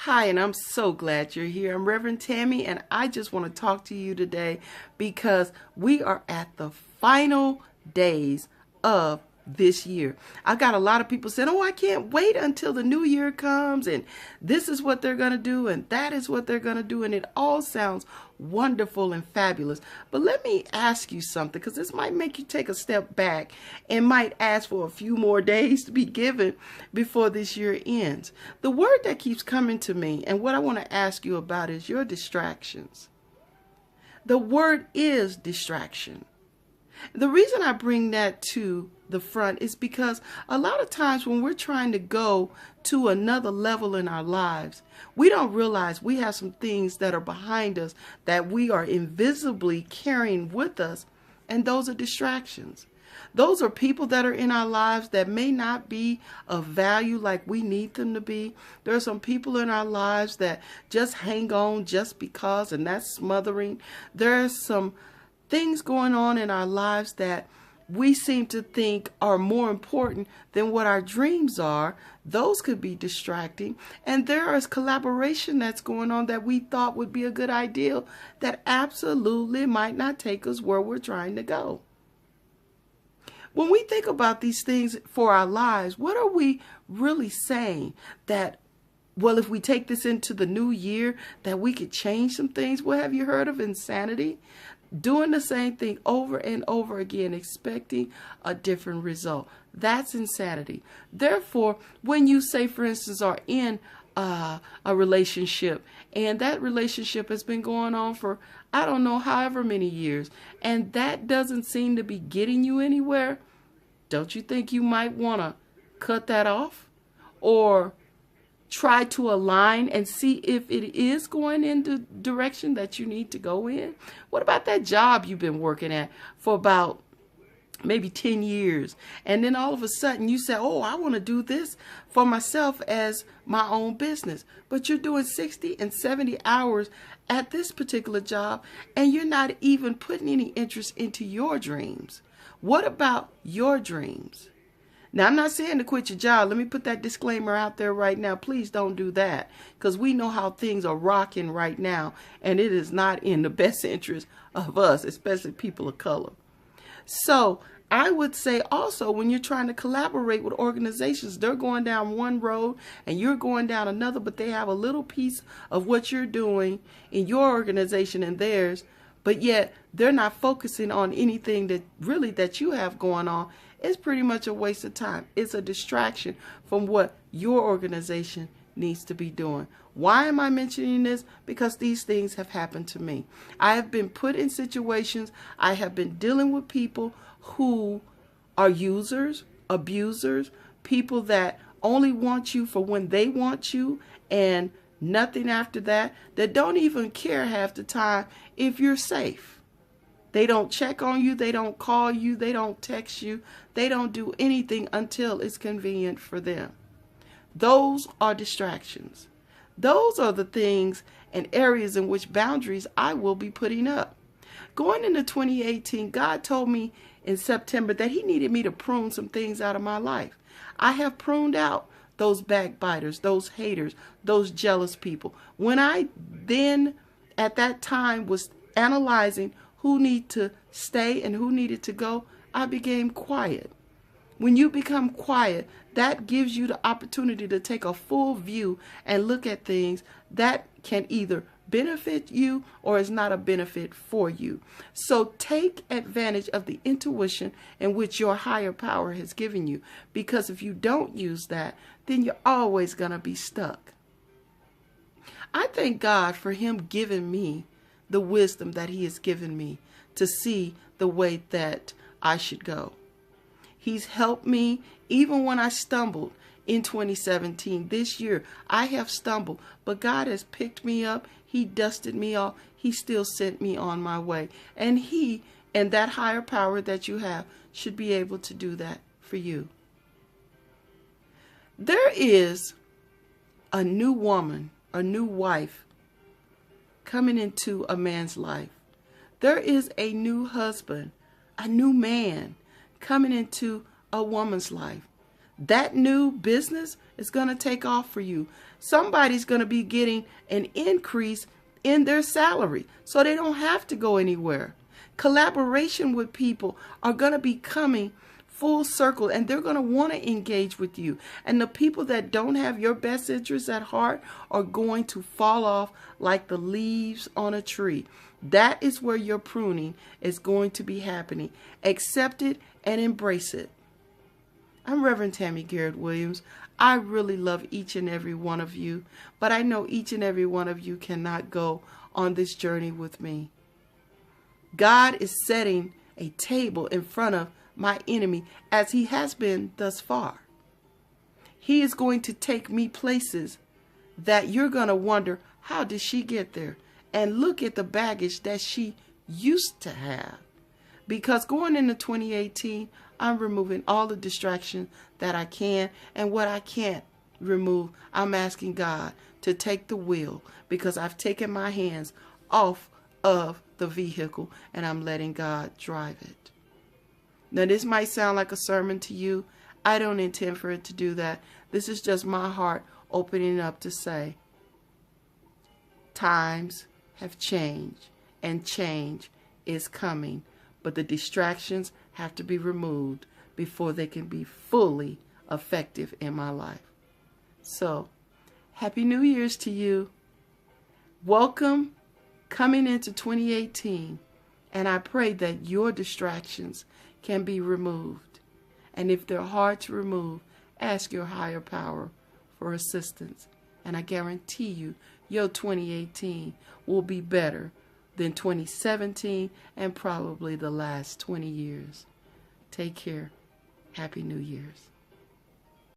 Hi, and I'm so glad you're here. I'm Reverend Tammy, and I just want to talk to you today because we are at the final days of this year. I got a lot of people saying, oh, I can't wait until the new year comes, and this is what they're going to do, and that is what they're going to do, and it all sounds wonderful and fabulous. But let me ask you something, because this might make you take a step back and might ask for a few more days to be given before this year ends. The word that keeps coming to me, and what I want to ask you about, is your distractions. The word is distraction. The reason I bring that to the front is because a lot of times when we're trying to go to another level in our lives, we don't realize we have some things that are behind us that we are invisibly carrying with us, and those are distractions. Those are people that are in our lives that may not be of value like we need them to be. There are some people in our lives that just hang on just because, and that's smothering. There are some things going on in our lives that we seem to think are more important than what our dreams are. Those could be distracting. And there is collaboration that's going on that we thought would be a good idea that absolutely might not take us where we're trying to go. When we think about these things for our lives, what are we really saying? That, well, if we take this into the new year, that we could change some things? Well, have you heard of insanity? Doing the same thing over and over again, expecting a different result. That's insanity. Therefore, when you say, for instance, are in a relationship, and that relationship has been going on for, I don't know, however many years, and that doesn't seem to be getting you anywhere, don't you think you might want to cut that off? Or try to align and see if it is going in the direction that you need to go in? What about that job you've been working at for about maybe 10 years? And then all of a sudden you say, oh, I want to do this for myself as my own business. But you're doing 60 and 70 hours at this particular job, and you're not even putting any interest into your dreams. What about your dreams? Now, I'm not saying to quit your job. Let me put that disclaimer out there right now. Please don't do that, because we know how things are rocking right now, and it is not in the best interest of us, especially people of color. So I would say also, when you're trying to collaborate with organizations, they're going down one road and you're going down another, but they have a little piece of what you're doing in your organization and theirs, but yet they're not focusing on anything that you have going on. It's pretty much a waste of time. It's a distraction from what your organization needs to be doing. Why am I mentioning this? Because these things have happened to me. I have been put in situations. I have been dealing with people who are users, abusers, people that only want you for when they want you and nothing after that, that don't even care half the time if you're safe. They don't check on you. They don't call you. They don't text you. They don't do anything until it's convenient for them. Those are distractions. Those are the things and areas in which boundaries I will be putting up. Going into 2018, God told me in September that he needed me to prune some things out of my life. I have pruned out those backbiters, those haters, those jealous people. When I then at that time was analyzing who needed to stay and who needed to go, I became quiet. When you become quiet, that gives you the opportunity to take a full view and look at things that can either benefit you or is not a benefit for you. So take advantage of the intuition in which your higher power has given you, because if you don't use that, then you're always going to be stuck. I thank God for him giving me the wisdom that he has given me to see the way that I should go. He's helped me even when I stumbled in 2017. This year, I have stumbled, but God has picked me up. He dusted me off. He still sent me on my way. And he and that higher power that you have should be able to do that for you. There is a new woman, a new wife coming into a man's life. There is a new husband, a new man coming into a woman's life. That new business is going to take off for you. Somebody's going to be getting an increase in their salary so they don't have to go anywhere. Collaboration with people are going to be coming full circle, and they're going to want to engage with you. And the people that don't have your best interests at heart are going to fall off like the leaves on a tree. That is where your pruning is going to be happening. Accept it and embrace it. I'm Reverend Tammy Garrett-Williams. I really love each and every one of you, but I know each and every one of you cannot go on this journey with me. God is setting a table in front of my enemy as he has been thus far. He is going to take me places that you're going to wonder, how did she get there? And look at the baggage that she used to have. Because going into 2018, I'm removing all the distractions that I can, and what I can't remove, I'm asking God to take the wheel, because I've taken my hands off of the vehicle and I'm letting God drive it. Now, this might sound like a sermon to you. I don't intend for it to do that. This is just my heart opening up to say, times have changed and change is coming, but the distractions have to be removed before they can be fully effective in my life. So, Happy New Year's to you. Welcome coming into 2018, and I pray that your distractions can be removed. And if they're hard to remove, ask your higher power for assistance. And I guarantee you, your 2018 will be better than 2017 and probably the last 20 years. Take care. Happy New Year's.